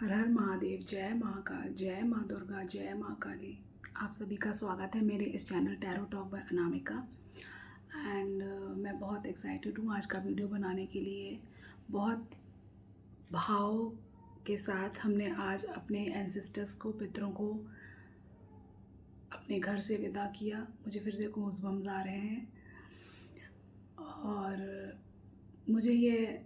हर हर महादेव, जय महाकाल, जय माँ दुर्गा, जय माँ काली। आप सभी का स्वागत है मेरे इस channel tarot talk bye Anamika. And मैं बहुत एक्साइटेड हूँ आज का वीडियो बनाने के लिए। बहुत भाव के साथ हमने आज अपने एंसेस्टर्स को, पितरों को अपने घर से विदा किया। मुझे फिर से गूज़बम्स आ रहे हैं और मुझे ये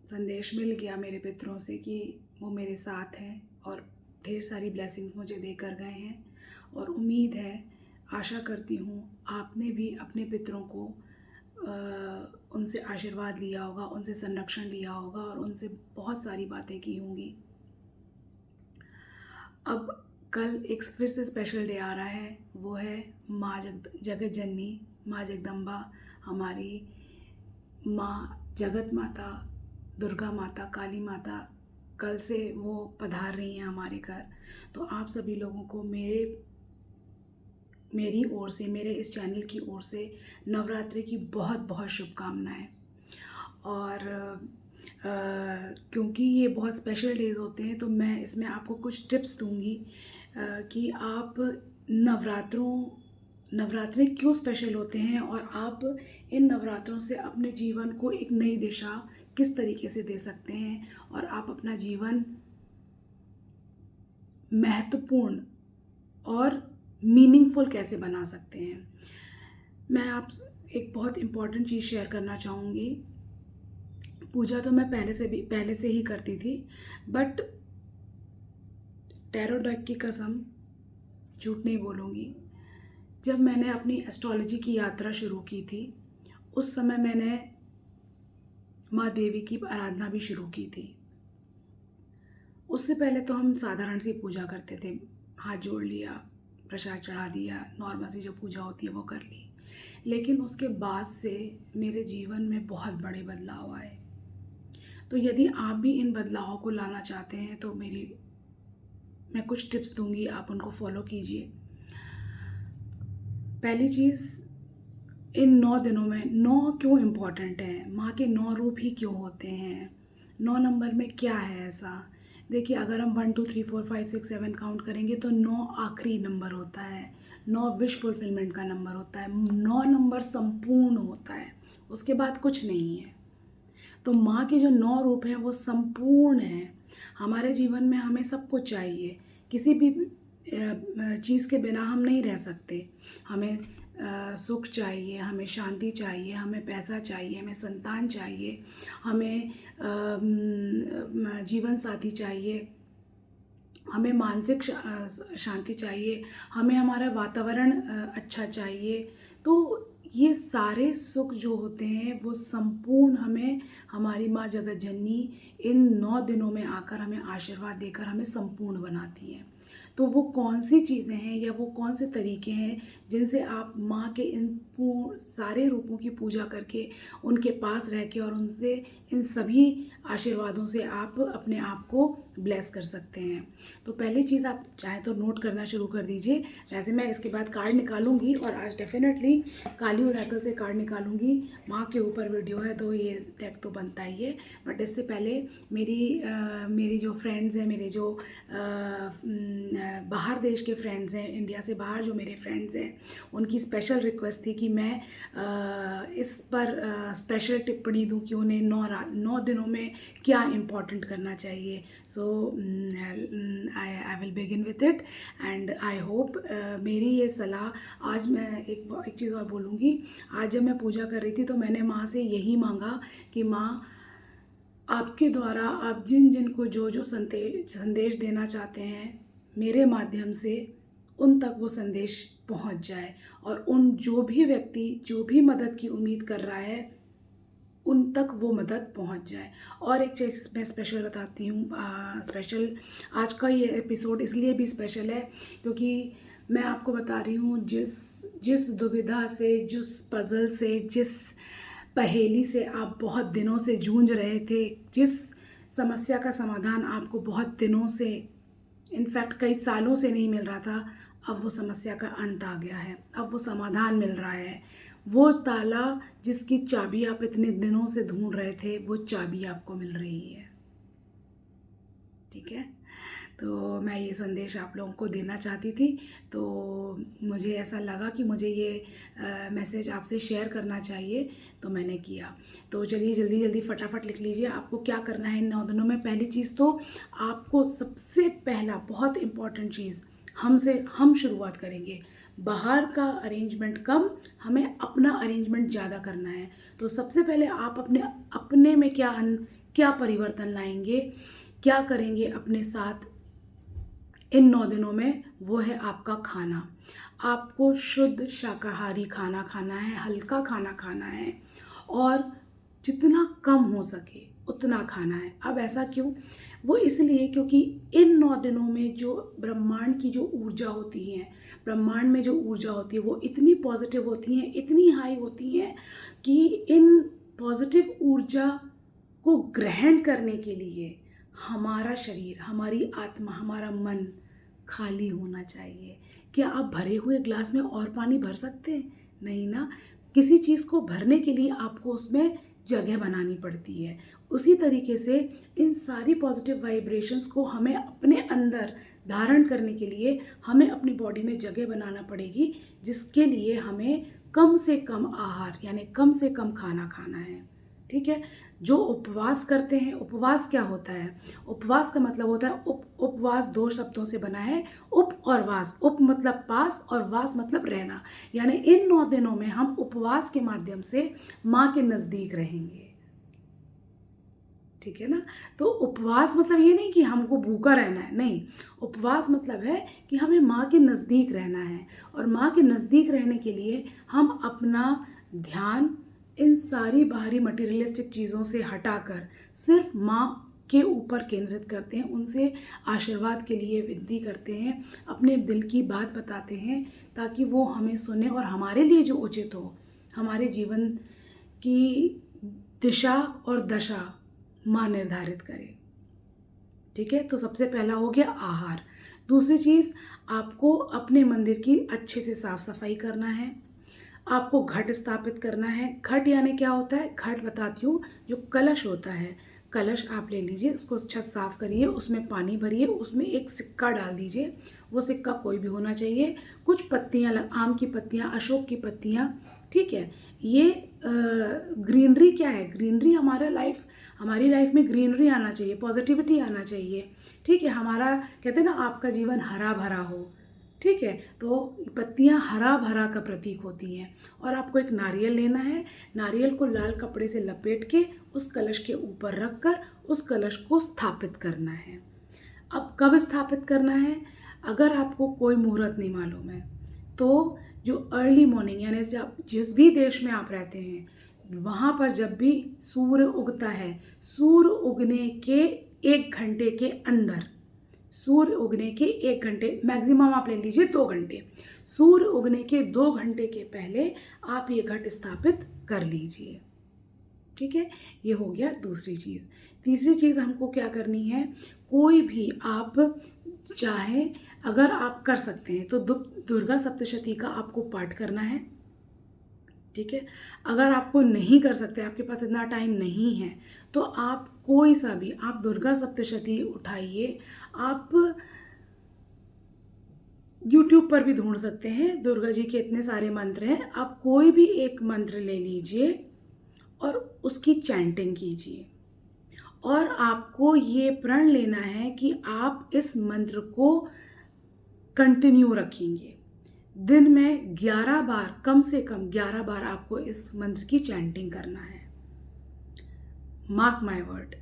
संदेश मिल गया मेरे पितरों से कि वो मेरे साथ हैं और ढेर सारी ब्लेसिंग्स मुझे देकर गए हैं। और उम्मीद है, आशा करती हूँ आपने भी अपने पितरों को उनसे आशीर्वाद लिया होगा, उनसे संरक्षण लिया होगा और उनसे बहुत सारी बातें की होंगी। अब कल एक फिर से स्पेशल डे आ रहा है, वो है माँ जगत जननी, माँ जगदम्बा, हमारी माँ जगत माता, दुर्गा माता, काली माता। कल से वो पधार रही हैं हमारे घर। तो आप सभी लोगों को मेरी ओर से, मेरे इस चैनल की ओर से नवरात्रि की बहुत बहुत शुभकामनाएं। और क्योंकि ये बहुत स्पेशल डेज़ होते हैं तो मैं इसमें आपको कुछ टिप्स दूंगी कि आप नवरात्रि क्यों स्पेशल होते हैं और आप इन नवरात्रों से अपने जीवन को एक नई दिशा किस तरीके से दे सकते हैं और आप अपना जीवन महत्वपूर्ण और मीनिंगफुल कैसे बना सकते हैं। मैं आप एक बहुत इम्पॉर्टेंट चीज़ शेयर करना चाहूँगी। पूजा तो मैं पहले से ही करती थी, बट टैरो डेक की कसम झूठ नहीं बोलूँगी, जब मैंने अपनी एस्ट्रोलॉजी की यात्रा शुरू की थी उस समय मैंने माँ देवी की आराधना भी शुरू की थी। उससे पहले तो हम साधारण सी पूजा करते थे, हाथ जोड़ लिया, प्रसाद चढ़ा दिया, नॉर्मल सी जो पूजा होती है वो कर ली। लेकिन उसके बाद से मेरे जीवन में बहुत बड़े बदलाव आए। तो यदि आप भी इन बदलावों को लाना चाहते हैं तो मैं कुछ टिप्स दूंगी, आप उनको फॉलो कीजिए। पहली चीज़, इन 9 दिनों में 9 क्यों इम्पॉर्टेंट है, माँ के 9 रूप ही क्यों होते हैं, 9 नंबर में क्या है ऐसा। देखिए, अगर हम 1 2 3 4 5 6 7 काउंट करेंगे तो 9 आखिरी नंबर होता है, 9 विश फुलफिलमेंट का नंबर होता है, 9 नंबर संपूर्ण होता है, उसके बाद कुछ नहीं है। तो माँ के जो 9 रूप हैं वो संपूर्ण हैं। हमारे जीवन में हमें सब कुछ चाहिए, किसी भी चीज़ के बिना हम नहीं रह सकते। हमें सुख चाहिए, हमें शांति चाहिए, हमें पैसा चाहिए, हमें संतान चाहिए, हमें जीवन साथी चाहिए, हमें मानसिक शांति चाहिए, हमें हमारा वातावरण अच्छा चाहिए। तो ये सारे सुख जो होते हैं वो संपूर्ण हमें हमारी माँ जगत जननी इन 9 दिनों में आकर हमें आशीर्वाद देकर हमें संपूर्ण बनाती हैं। तो वो कौन सी चीज़ें हैं या वो कौन से तरीके हैं जिनसे आप माँ के इन सारे रूपों की पूजा करके, उनके पास रह के और उनसे इन सभी आशीर्वादों से आप अपने आप को ब्लेस कर सकते हैं। तो पहली चीज़, आप चाहें तो नोट करना शुरू कर दीजिए। वैसे मैं इसके बाद कार्ड निकालूंगी और आज डेफिनेटली काली ओरेकल से कार्ड निकालूंगी। माँ के ऊपर वीडियो है तो ये डेक तो बनता ही है। बट इससे पहले मेरी जो फ्रेंड्स हैं, मेरे जो बाहर देश के फ्रेंड्स हैं, इंडिया से बाहर जो मेरे फ्रेंड्स हैं, उनकी स्पेशल रिक्वेस्ट थी कि मैं इस पर स्पेशल टिप्पणी दूं कि उन्हें 9 दिनों में क्या इम्पोर्टेंट करना चाहिए। So I will begin with it and I hope मेरी ये सलाह, आज मैं एक चीज़ और बोलूँगी। आज जब मैं पूजा कर रही थी तो मैंने माँ से यही मांगा कि माँ, आपके द्वारा आप जिन जिन को जो जो संदेश देना चाहते हैं मेरे माध्यम से, उन तक वो संदेश पहुंच जाए और उन जो भी व्यक्ति जो भी मदद की उम्मीद कर रहा है उन तक वो मदद पहुंच जाए। और एक चीज़ मैं स्पेशल बताती हूँ, स्पेशल आज का ये एपिसोड इसलिए भी स्पेशल है क्योंकि मैं आपको बता रही हूँ जिस दुविधा से, जिस पज़ल से, जिस पहेली से आप बहुत दिनों से जूझ रहे थे, जिस समस्या का समाधान आपको बहुत दिनों से, इनफैक्ट कई सालों से नहीं मिल रहा था, अब वो समस्या का अंत आ गया है, अब वो समाधान मिल रहा है। वो ताला जिसकी चाबी आप इतने दिनों से ढूंढ रहे थे, वो चाबी आपको मिल रही है। ठीक है। तो मैं ये संदेश आप लोगों को देना चाहती थी, तो मुझे ऐसा लगा कि मुझे ये मैसेज आपसे शेयर करना चाहिए, तो मैंने किया। तो चलिए जल्दी जल्दी फटाफट लिख लीजिए आपको क्या करना है इन 9 दिनों में। पहली चीज़ तो आपको सबसे पहला बहुत इम्पॉर्टेंट चीज़ हम शुरुआत करेंगे। बाहर का अरेंजमेंट कम, हमें अपना अरेंजमेंट ज़्यादा करना है। तो सबसे पहले आप अपने में क्या परिवर्तन लाएंगे, क्या करेंगे अपने साथ इन 9 दिनों में, वो है आपका खाना। आपको शुद्ध शाकाहारी खाना खाना है, हल्का खाना खाना है और जितना कम हो सके उतना खाना है। अब ऐसा क्यों? वो इसलिए क्योंकि इन 9 दिनों में जो ब्रह्मांड की जो ऊर्जा होती है, ब्रह्मांड में जो ऊर्जा होती है वो इतनी पॉजिटिव होती हैं, इतनी हाई होती हैं कि इन पॉजिटिव ऊर्जा को ग्रहण करने के लिए हमारा शरीर, हमारी आत्मा, हमारा मन खाली होना चाहिए। क्या आप भरे हुए ग्लास में और पानी भर सकते हैं? नहीं ना। किसी चीज़ को भरने के लिए आपको उसमें जगह बनानी पड़ती है। उसी तरीके से इन सारी पॉजिटिव वाइब्रेशंस को हमें अपने अंदर धारण करने के लिए हमें अपनी बॉडी में जगह बनाना पड़ेगी, जिसके लिए हमें कम से कम आहार यानी कम से कम खाना खाना है। ठीक है। जो उपवास करते हैं, उपवास क्या होता है? उपवास का मतलब होता है उपवास 2 शब्दों से बना है, उप और वास। उप मतलब पास और वास मतलब रहना। यानी इन 9 दिनों में हम उपवास के माध्यम से माँ के नज़दीक रहेंगे। ठीक है ना। तो उपवास मतलब ये नहीं कि हमको भूखा रहना है, नहीं। उपवास मतलब है कि हमें माँ के नज़दीक रहना है, और माँ के नज़दीक रहने के लिए हम अपना ध्यान इन सारी बाहरी मटेरियलिस्टिक चीज़ों से हटाकर सिर्फ माँ के ऊपर केंद्रित करते हैं, उनसे आशीर्वाद के लिए विनती करते हैं, अपने दिल की बात बताते हैं, ताकि वो हमें सुने और हमारे लिए जो उचित हो, हमारे जीवन की दिशा और दशा माँ निर्धारित करे। ठीक है। तो सबसे पहला हो गया आहार। दूसरी चीज़, आपको अपने मंदिर की अच्छे से साफ सफाई करना है। आपको घट स्थापित करना है। घट यानी क्या होता है? घट बताती हूँ, जो कलश होता है, कलश आप ले लीजिए, उसको अच्छा साफ करिए, उसमें पानी भरिए, उसमें एक सिक्का डाल दीजिए। वो सिक्का कोई भी होना चाहिए। कुछ पत्तियाँ, आम की पत्तियाँ, अशोक की पत्तियाँ। ठीक है। ये ग्रीनरी क्या है? ग्रीनरी हमारी लाइफ में ग्रीनरी आना चाहिए, पॉजिटिविटी आना चाहिए। ठीक है। हमारा कहते हैं ना, आपका जीवन हरा भरा हो। ठीक है। तो पत्तियां हरा भरा का प्रतीक होती हैं। और आपको एक नारियल लेना है। नारियल को लाल कपड़े से लपेट के उस कलश के ऊपर रखकर उस कलश को स्थापित करना है। अब कब स्थापित करना है? अगर आपको कोई मुहूर्त नहीं मालूम है तो जो अर्ली मॉर्निंग, यानी जिस भी देश में आप रहते हैं, वहाँ पर जब भी सूर्य उगता है, सूर्य उगने के 1 घंटे के अंदर, सूर्य उगने के 1 घंटे, मैक्सिमम आप ले लीजिए 2 घंटे, सूर्य उगने के 2 घंटे के पहले आप ये घट स्थापित कर लीजिए। ठीक है। ये हो गया दूसरी चीज़। तीसरी चीज़ हमको क्या करनी है? कोई भी आप चाहे, अगर आप कर सकते हैं तो दुर्गा सप्तशती का आपको पाठ करना है। ठीक है। अगर आपको नहीं कर सकते, आपके पास इतना टाइम नहीं है, तो आप कोई सा भी, आप दुर्गा सप्तशती उठाइए। आप YouTube पर भी ढूंढ सकते हैं, दुर्गा जी के इतने सारे मंत्र हैं। आप कोई भी एक मंत्र ले लीजिए और उसकी चैंटिंग कीजिए, और आपको ये प्रण लेना है कि आप इस मंत्र को कंटिन्यू रखेंगे। दिन में 11 बार, कम से कम 11 बार आपको इस मंत्र की चैंटिंग करना है। मार्क माय वर्ड,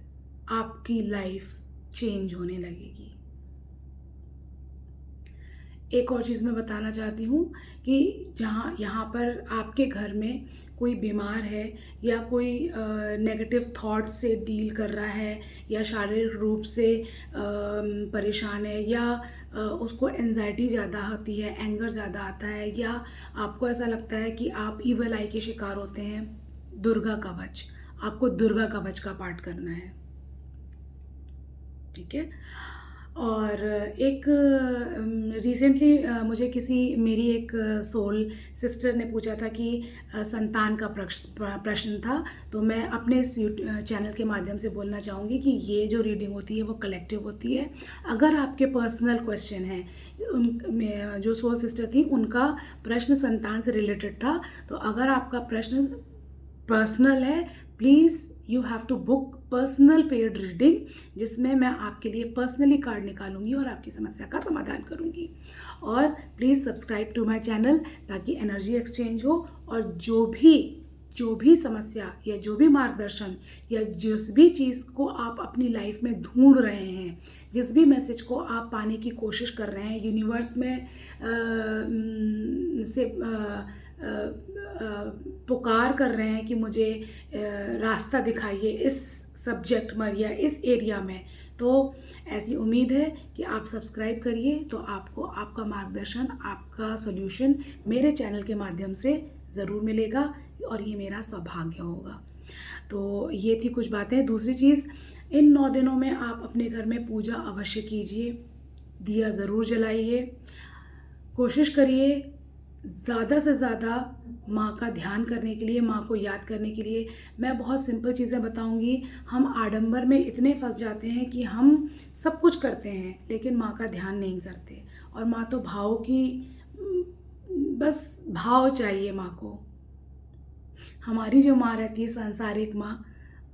आपकी लाइफ चेंज होने लगेगी। एक और चीज़ मैं बताना चाहती हूँ कि यहाँ पर आपके घर में कोई बीमार है, या कोई नेगेटिव थॉट से डील कर रहा है, या शारीरिक रूप से परेशान है, या उसको एंजाइटी ज़्यादा होती है, एंगर ज़्यादा आता है, या आपको ऐसा लगता है कि आप ईवल आई के शिकार होते हैं, दुर्गा कवच, आपको दुर्गा कवच का पाठ करना है। ठीक है। और एक रिसेंटली मुझे किसी मेरी एक सोल सिस्टर ने पूछा था कि संतान का प्रश्न था। तो मैं अपने इस चैनल के माध्यम से बोलना चाहूँगी कि ये जो रीडिंग होती है वो कलेक्टिव होती है। अगर आपके पर्सनल क्वेश्चन हैं, जो सोल सिस्टर थी उनका प्रश्न संतान से रिलेटेड था, तो अगर आपका प्रश्न पर्सनल है, please you have to book personal paid reading, जिसमें मैं आपके लिए पर्सनली कार्ड निकालूंगी और आपकी समस्या का समाधान करूंगी। और please subscribe to my channel ताकि एनर्जी एक्सचेंज हो, और जो भी समस्या या जो भी मार्गदर्शन या जिस भी चीज़ को आप अपनी लाइफ में ढूंढ रहे हैं, जिस भी मैसेज को आप पाने की कोशिश कर रहे हैं, यूनिवर्स में से पुकार कर रहे हैं कि मुझे रास्ता दिखाइए इस सब्जेक्ट में या इस एरिया में, तो ऐसी उम्मीद है कि आप सब्सक्राइब करिए, तो आपको आपका मार्गदर्शन, आपका सॉल्यूशन मेरे चैनल के माध्यम से ज़रूर मिलेगा, और ये मेरा सौभाग्य होगा। तो ये थी कुछ बातें। दूसरी चीज़, इन 9 दिनों में आप अपने घर में पूजा अवश्य कीजिए, दिया ज़रूर जलाइए, कोशिश करिए ज़्यादा से ज़्यादा माँ का ध्यान करने के लिए, माँ को याद करने के लिए। मैं बहुत सिंपल चीज़ें बताऊंगी। हम आडंबर में इतने फंस जाते हैं कि हम सब कुछ करते हैं लेकिन माँ का ध्यान नहीं करते, और माँ तो भाव की, बस भाव चाहिए माँ को। हमारी जो माँ रहती है, सांसारिक माँ,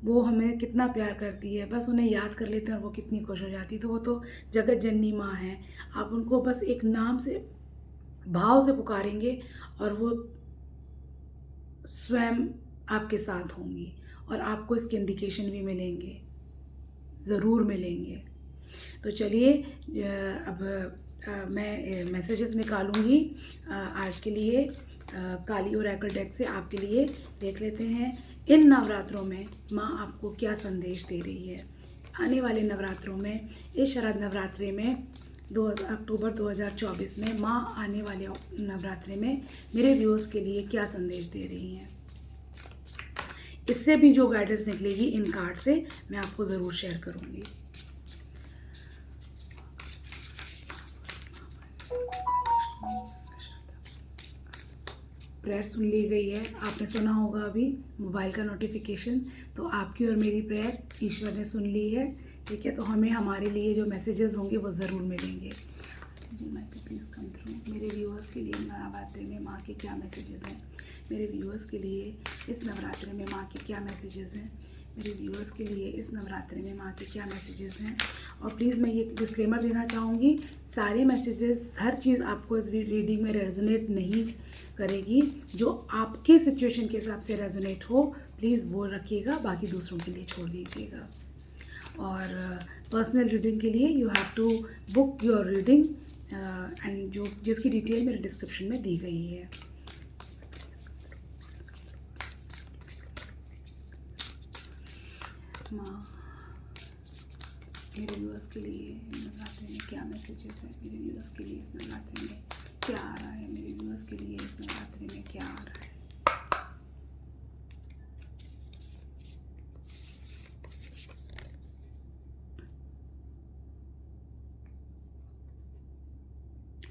वो हमें कितना प्यार करती है, बस उन्हें याद कर लेते हैं और वो कितनी खुश हो जाती है। तो वो तो जगत जननी माँ है। आप उनको बस एक नाम से, भाव से पुकारेंगे और वो स्वयं आपके साथ होंगी, और आपको इसके इंडिकेशन भी मिलेंगे, ज़रूर मिलेंगे। तो चलिए, अब मैं मैसेजेस निकालूंगी आज के लिए काली ओरेकल डेक से आपके लिए। देख लेते हैं इन नवरात्रों में माँ आपको क्या संदेश दे रही है। आने वाले नवरात्रों में, इस शरद नवरात्रि में 2 अक्टूबर 2024 में माँ आने वाले नवरात्रि में मेरे व्यूअर्स के लिए क्या संदेश दे रही हैं। इससे भी जो गाइडेंस निकलेगी इन कार्ड से, मैं आपको ज़रूर शेयर करूँगी। प्रेयर सुन ली गई है, आपने सुना होगा अभी मोबाइल का नोटिफिकेशन, तो आपकी और मेरी प्रेयर ईश्वर ने सुन ली है। ठीक है, तो हमें हमारे लिए जो मैसेजेस होंगे वो ज़रूर मिलेंगे। जी मैं प्लीज़ कम थ्रू मेरे व्यूअर्स के लिए नवरात्रि में माँ के क्या मैसेजेस हैं। मेरे व्यूअर्स के लिए इस नवरात्रि में माँ के क्या मैसेजेस हैं। मेरे व्यूअर्स के लिए इस नवरात्रि में माँ के क्या मैसेजेस हैं। और प्लीज़ मैं ये डिस्क्लेमर देना चाहूँगी, सारे मैसेजेस, हर चीज़ आपको इस रीडिंग में रेजोनेट नहीं करेगी। जो आपके सिचुएशन के हिसाब से रेजोनेट हो, प्लीज़ वो रखिएगा, बाकी दूसरों के लिए छोड़ दीजिएगा। और पर्सनल रीडिंग के लिए you have to book your reading, and जिसकी डिटेल मेरे डिस्क्रिप्शन में दी गई है। माँ, मेरे व्यूअर्स के लिए नवरात्रि में क्या मैसेजेस हैं। मेरे व्यूअर्स के लिए इस नवरात्रि में क्या आ रहा है। मेरे व्यूअर्स के लिए इस नवरात्रि में क्या आ रहा है।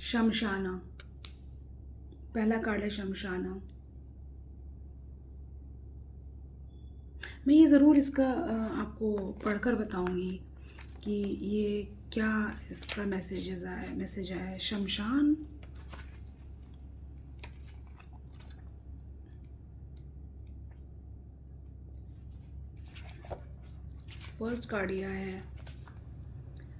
शमशाना, पहला कार्ड है शमशाना। मैं ये ज़रूर इसका आपको पढ़कर बताऊंगी कि ये क्या इसका मैसेज आया है। शमशान, फर्स्ट कार्ड यह है,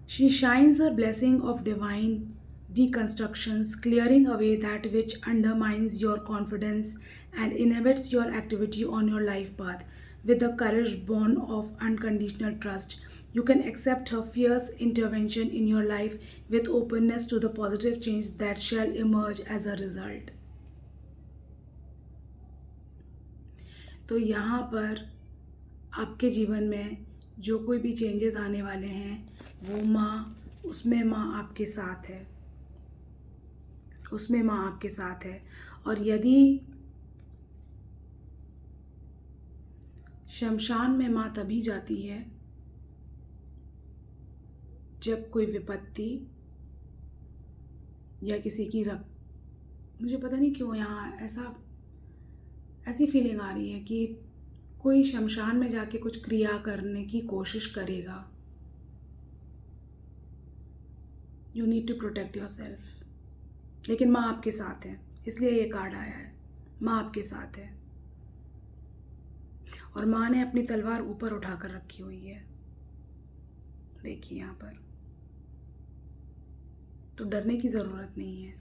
she shines a blessing of divine deconstructions, clearing away that which undermines your confidence and inhibits your activity on your life path. With the courage born of unconditional trust, you can accept her fierce intervention in your life with openness to the positive change that shall emerge as a result. तो यहाँ पर आपके जीवन में जो कोई भी changes आने वाले हैं, वो माँ, उसमें माँ आपके साथ है, उसमें माँ आपके साथ है। और यदि शमशान में माँ तभी जाती है जब कोई विपत्ति या किसी की मुझे पता नहीं क्यों यहाँ ऐसी फीलिंग आ रही है कि कोई शमशान में जाके कुछ क्रिया करने की कोशिश करेगा। You need to protect yourself. लेकिन माँ आपके साथ है, इसलिए ये कार्ड आया है। माँ आपके साथ है और माँ ने अपनी तलवार ऊपर उठाकर रखी हुई है, देखिए यहाँ पर। तो डरने की ज़रूरत नहीं है।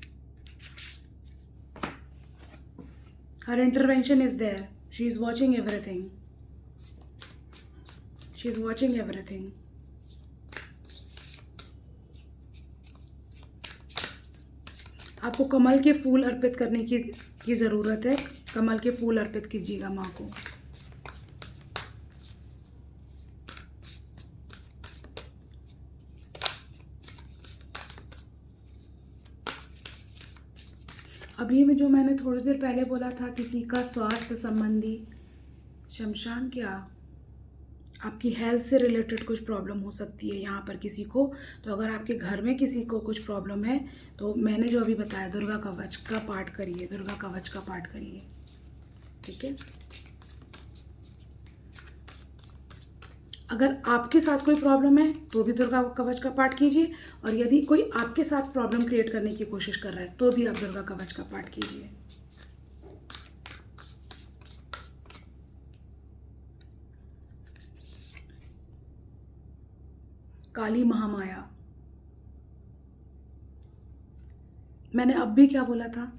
Her intervention is there. She is watching everything. She is watching everything. आपको कमल के फूल अर्पित करने की ज़रूरत है। कमल के फूल अर्पित कीजिएगा माँ को। अभी में जो मैंने थोड़ी देर पहले बोला था, किसी का स्वास्थ्य संबंधी, शमशान क्या, आपकी हेल्थ से रिलेटेड कुछ प्रॉब्लम हो सकती है यहाँ पर किसी को। तो अगर आपके घर में किसी को कुछ प्रॉब्लम है तो मैंने जो अभी बताया, दुर्गा कवच का पाठ करिए, दुर्गा कवच का पाठ करिए, ठीक है। अगर आपके साथ कोई प्रॉब्लम है तो भी दुर्गा कवच का पाठ कीजिए, और यदि कोई आपके साथ प्रॉब्लम क्रिएट करने की कोशिश कर रहा है तो भी आप दुर्गा कवच का पाठ कीजिए। काली महामाया। मैंने अब भी क्या बोला था?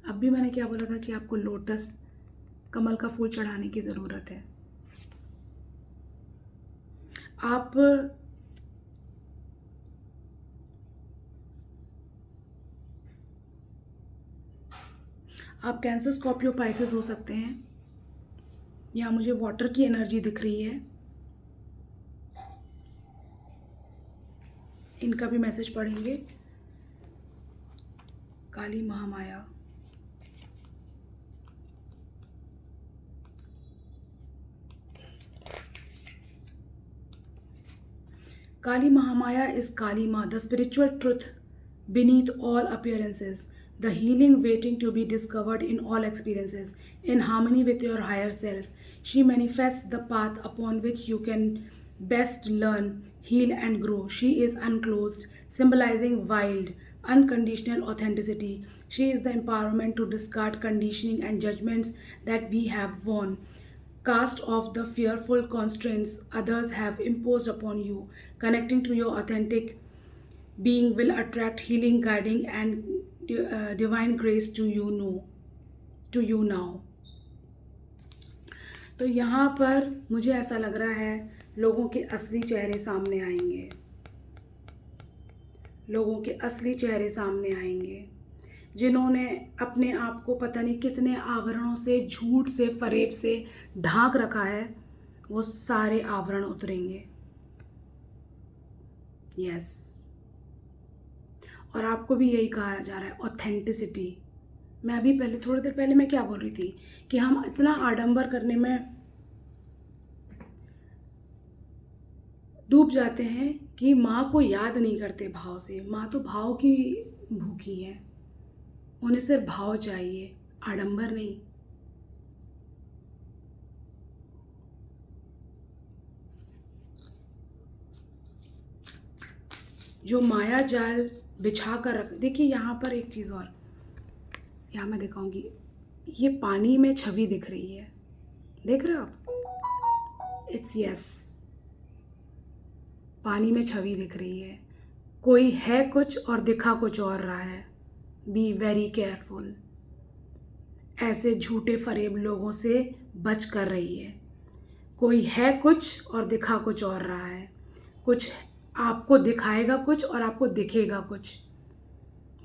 अब भी मैंने क्या बोला था कि आपको लोटस कमल का फूल चढ़ाने की ज़रूरत है। आप कैंसर, स्कॉर्पियो, पाइसेस हो सकते हैं। यहाँ मुझे वाटर की एनर्जी दिख रही है। इनका भी मैसेज पढ़ेंगे। काली Mahamaya. Kali Mahamaya is Kali Ma, the spiritual truth beneath all appearances, the healing waiting to be discovered in all experiences, in harmony with your higher self. She manifests the path upon which you can best learn, heal, and grow. She is unclosed, symbolizing wild, unconditional authenticity. She is the empowerment to discard conditioning and judgments that we have worn. Cast off the fearful constraints others have imposed upon you. Connecting to your authentic being will attract healing, guiding, and divine grace to you now. तो यहाँ पर मुझे ऐसा लग रहा है लोगों के असली चेहरे सामने आएंगे। लोगों के असली चेहरे सामने आएंगे, जिन्होंने अपने आप को पता नहीं कितने आवरणों से, झूठ से, फरेब से ढांक रखा है, वो सारे आवरण उतरेंगे। यस। और आपको भी यही कहा जा रहा है, ऑथेंटिसिटी। मैं अभी पहले, थोड़ी देर पहले मैं क्या बोल रही थी कि हम इतना आडंबर करने में डूब जाते हैं कि माँ को याद नहीं करते भाव से। माँ तो भाव की भूखी है, उन्हें सिर्फ भाव चाहिए, आडंबर नहीं। जो माया जाल बिछा कर रख, देखिए यहाँ पर एक चीज़ और, यहाँ मैं दिखाऊंगी। ये पानी में छवि दिख रही है, देख रहे हो आप? इट्स यस, पानी में छवि दिख रही है। कोई है कुछ और दिखा कुछ और रहा है। Be very careful. ऐसे झूठे फरेब लोगों से बच कर रही है। कोई है कुछ और दिखा कुछ और रहा है। कुछ आपको दिखाएगा कुछ और आपको दिखेगा कुछ।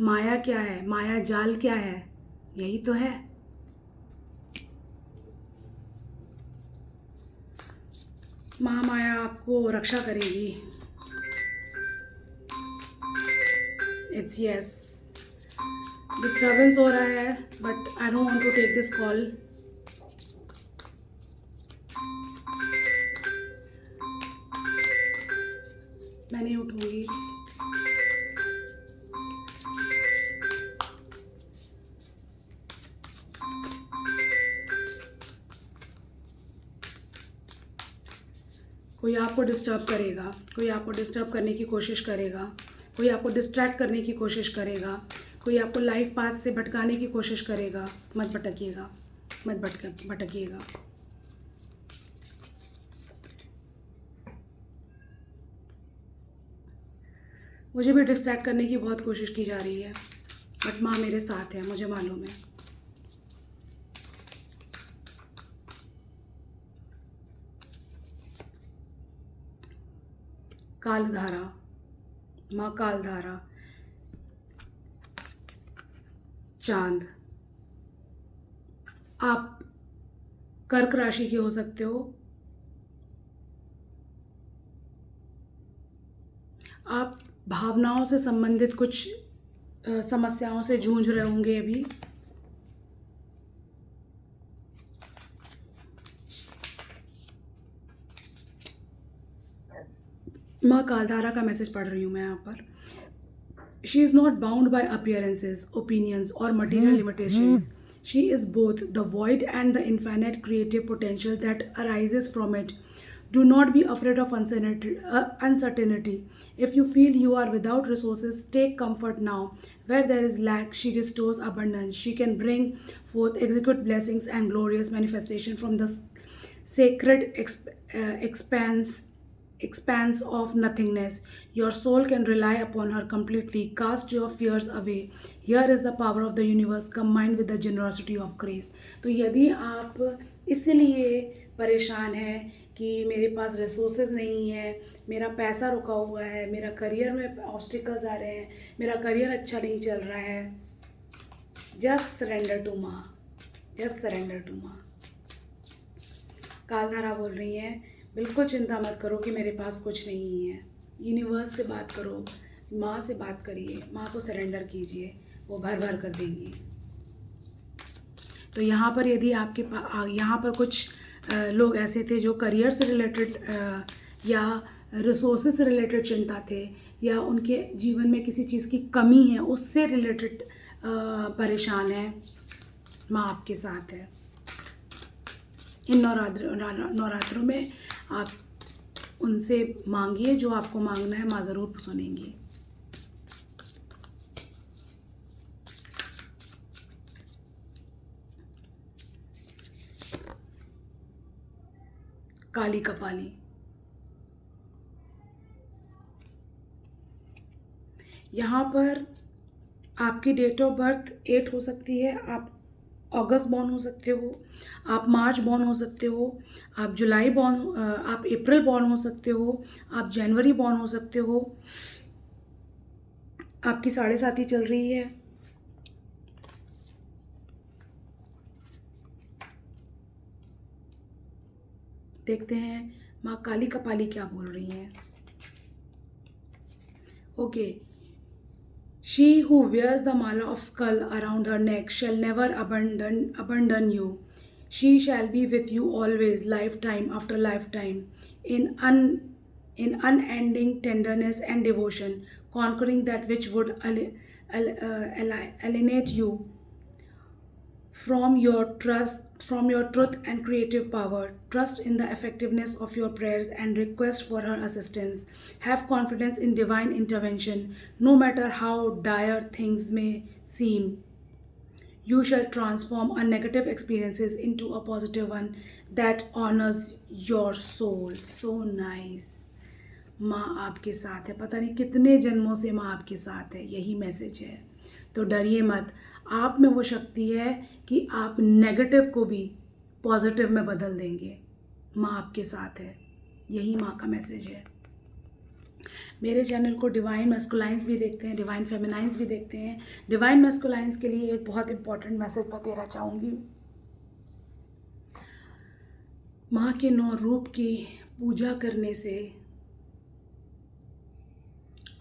माया क्या है? माया जाल क्या है? यही तो है। महामाया आपको रक्षा करेगी। It's yes. डिस्टर्बेंस हो रहा है, but I don't want to take this call. मैं नहीं उठूंगी। कोई आपको डिस्टर्ब करेगा, कोई आपको डिस्टर्ब करने की कोशिश करेगा, कोई आपको डिस्ट्रैक्ट करने की कोशिश करेगा, कोई आपको लाइफ पाथ से भटकाने की कोशिश करेगा। मत भटकिएगा, मत भटकिएगा। मुझे भी डिस्ट्रैक्ट करने की बहुत कोशिश की जा रही है, बट माँ मेरे साथ है, मुझे मालूम है। कालधारा, माँ कालधारा, चांद। आप कर्क राशि के हो सकते हो। आप भावनाओं से संबंधित कुछ समस्याओं से जूझ रहे होंगे अभी। माँ कालधारा का मैसेज पढ़ रही हूँ मैं यहाँ पर। She is not bound by appearances, opinions और material limitations. She is both the void and the infinite creative potential that arises from it. Do not be afraid of uncertainty. If you feel you are without resources, take comfort now. Where there is lack, she restores abundance. She can bring forth execute blessings and glorious manifestation from the sacred expanse of nothingness. Your soul can rely upon her completely. Cast your fears away. Here is the power of the universe combined with the generosity of grace. तो यदि आप इसलिए परेशान हैं कि मेरे पास resources नहीं है, मेरा पैसा रुका हुआ है, मेरा करियर में ऑब्स्टिकल्स आ रहे हैं, मेरा करियर अच्छा नहीं चल रहा है, जस्ट सरेंडर टू माँ, जस्ट सरेंडर टू माँ। कालधारा बोल रही हैं, बिल्कुल चिंता मत करो कि मेरे पास कुछ नहीं है। यूनिवर्स से बात करो, माँ से बात करिए, माँ को सरेंडर कीजिए, वो भर भर कर देंगी। तो यहाँ पर यदि आपके यहाँ पर कुछ लोग ऐसे थे जो करियर से रिलेटेड या रिसोर्सेज से रिलेटेड चिंता थे, या उनके जीवन में किसी चीज़ की कमी है उससे रिलेटेड परेशान है, माँ आपके साथ है। इन नवरात्रों में आप उनसे मांगिए जो आपको मांगना है, माँ ज़रूर सुनेंगी। काली कपाली, यहाँ पर आपकी डेट ऑफ बर्थ 8 हो सकती है, आप अगस्त बॉर्न हो सकते हो, आप मार्च बॉर्न हो सकते हो, आप जुलाई बॉर्न, आप अप्रैल बॉर्न हो सकते हो, आप जनवरी बॉर्न हो सकते हो। आपकी 7.5 चल रही है। देखते हैं माँ काली कपाली क्या बोल रही हैं। Okay, She who wears the mala of skull around her neck shall never abandon you. She shall be with you always, lifetime after lifetime, in unending tenderness and devotion, conquering that which would alienate you from your truth and creative power. Trust in the effectiveness of your prayers and request for her assistance. Have confidence in divine intervention. No matter how dire things may seem, you shall transform a negative experiences into a positive one that honors your soul. So nice. माँ आपके साथ है, पता नहीं कितने जन्मों से माँ आपके साथ है, यही मैसेज है। तो डरिए मत, आप में वो शक्ति है कि आप नेगेटिव को भी पॉजिटिव में बदल देंगे। माँ आपके साथ है, यही माँ का मैसेज है। मेरे चैनल को डिवाइन मैस्कुलाइंस भी देखते हैं, डिवाइन फेमिनाइंस भी देखते हैं। डिवाइन मैस्कुलाइंस के लिए एक बहुत इंपॉर्टेंट मैसेज मैं देना चाहूँगी। माँ के 9 रूप की पूजा करने से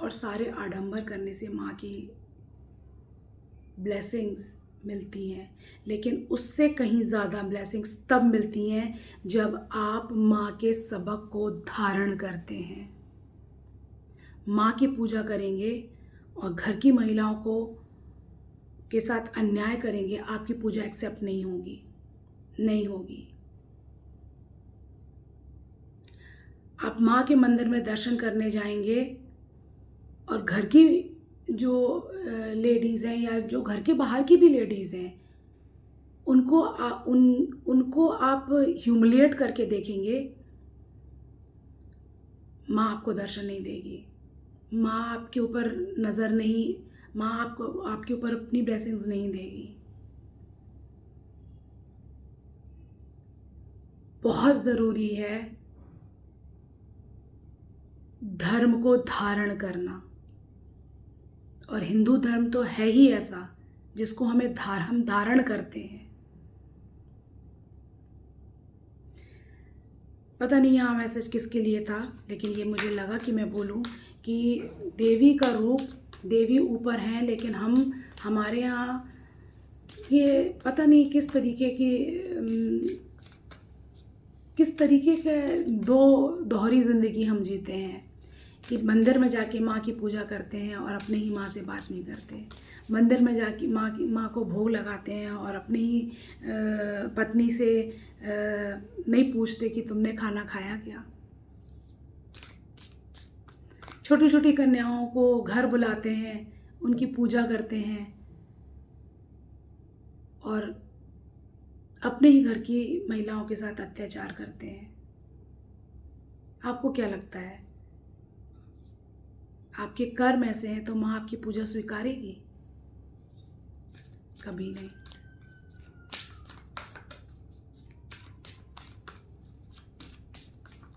और सारे आडंबर करने से माँ की ब्लेसिंग्स मिलती हैं, लेकिन उससे कहीं ज़्यादा ब्लेसिंग्स तब मिलती हैं जब आप माँ के सबक को धारण करते हैं। माँ की पूजा करेंगे और घर की महिलाओं को के साथ अन्याय करेंगे, आपकी पूजा एक्सेप्ट नहीं होगी, नहीं होगी। आप माँ के मंदिर में दर्शन करने जाएंगे और घर की जो लेडीज़ हैं या जो घर के बाहर की भी लेडीज़ हैं, उनको आप ह्यूमिलिएट करके देखेंगे, माँ आपको दर्शन नहीं देगी, माँ आपके ऊपर नज़र नहीं, माँ आपके ऊपर अपनी ब्लेसिंग्स नहीं देगी। बहुत ज़रूरी है धर्म को धारण करना, और हिंदू धर्म तो है ही ऐसा जिसको हम धारण करते हैं। पता नहीं यहाँ मैसेज किसके लिए था, लेकिन ये मुझे लगा कि मैं बोलूँ कि देवी का रूप, देवी ऊपर हैं, लेकिन हमारे यहाँ ये पता नहीं किस तरीके के दोहरी ज़िंदगी हम जीते हैं कि मंदिर में जाके माँ की पूजा करते हैं और अपने ही माँ से बात नहीं करते, मंदिर में जाके माँ को भोग लगाते हैं और अपनी ही पत्नी से नहीं पूछते कि तुमने खाना खाया क्या। छोटी छोटी कन्याओं को घर बुलाते हैं, उनकी पूजा करते हैं और अपने ही घर की महिलाओं के साथ अत्याचार करते हैं। आपको क्या लगता है, आपके कर्म ऐसे हैं तो माँ आपकी पूजा स्वीकारेगी? कभी नहीं।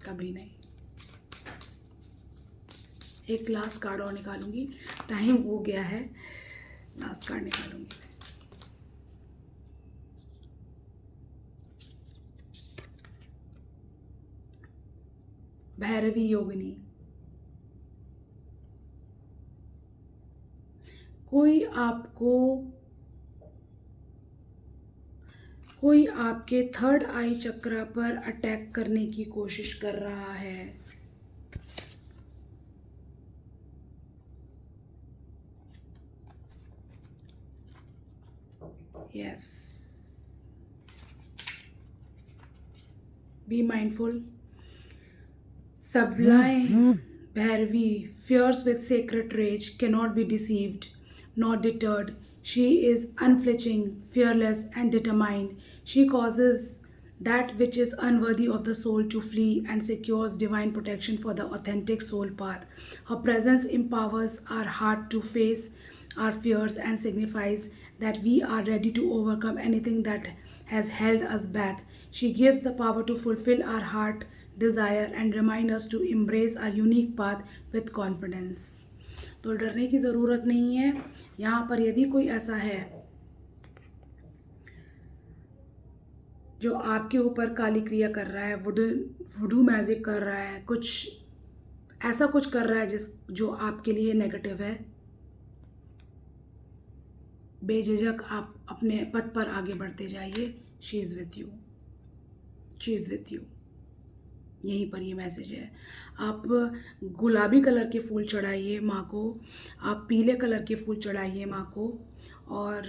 कभी नहीं। एक लास्ट कार्ड और निकालूंगी, टाइम हो गया है, लास्ट कार्ड निकालूंगी। भैरवी योगिनी। कोई आपके थर्ड आई चक्रा पर अटैक करने की कोशिश कर रहा है। Yes, be mindful. Sublime Bhairavi, fierce with sacred rage, cannot be deceived nor deterred. She is unflinching, fearless, and determined. She causes that which is unworthy of the soul to flee and secures divine protection for the authentic soul path. Her presence empowers our heart to face our fears and signifies that we are ready to overcome anything that has held us back. She gives the power to fulfill our heart desire and remind us to embrace our unique path with confidence. तो डरने की ज़रूरत नहीं है। यहाँ पर यदि कोई ऐसा है जो आपके ऊपर काली क्रिया कर रहा है, वुडू मैजिक कर रहा है, ऐसा कुछ कर रहा है जो आपके लिए नेगेटिव है, बेझिझक आप अपने पथ पर आगे बढ़ते जाइए। She is with you, she is with you. यहीं पर ये मैसेज है। आप गुलाबी कलर के फूल चढ़ाइए माँ को, आप पीले कलर के फूल चढ़ाइए माँ को, और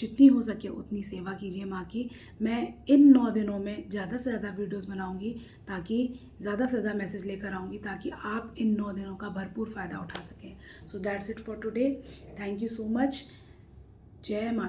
जितनी हो सके उतनी सेवा कीजिए माँ की। मैं इन 9 दिनों में ज़्यादा से ज़्यादा वीडियोस बनाऊंगी, ताकि ज़्यादा से ज़्यादा मैसेज लेकर आऊँगी, ताकि आप इन 9 दिनों का भरपूर फ़ायदा उठा सकें। So that's it for today. Thank you so much. जय माता।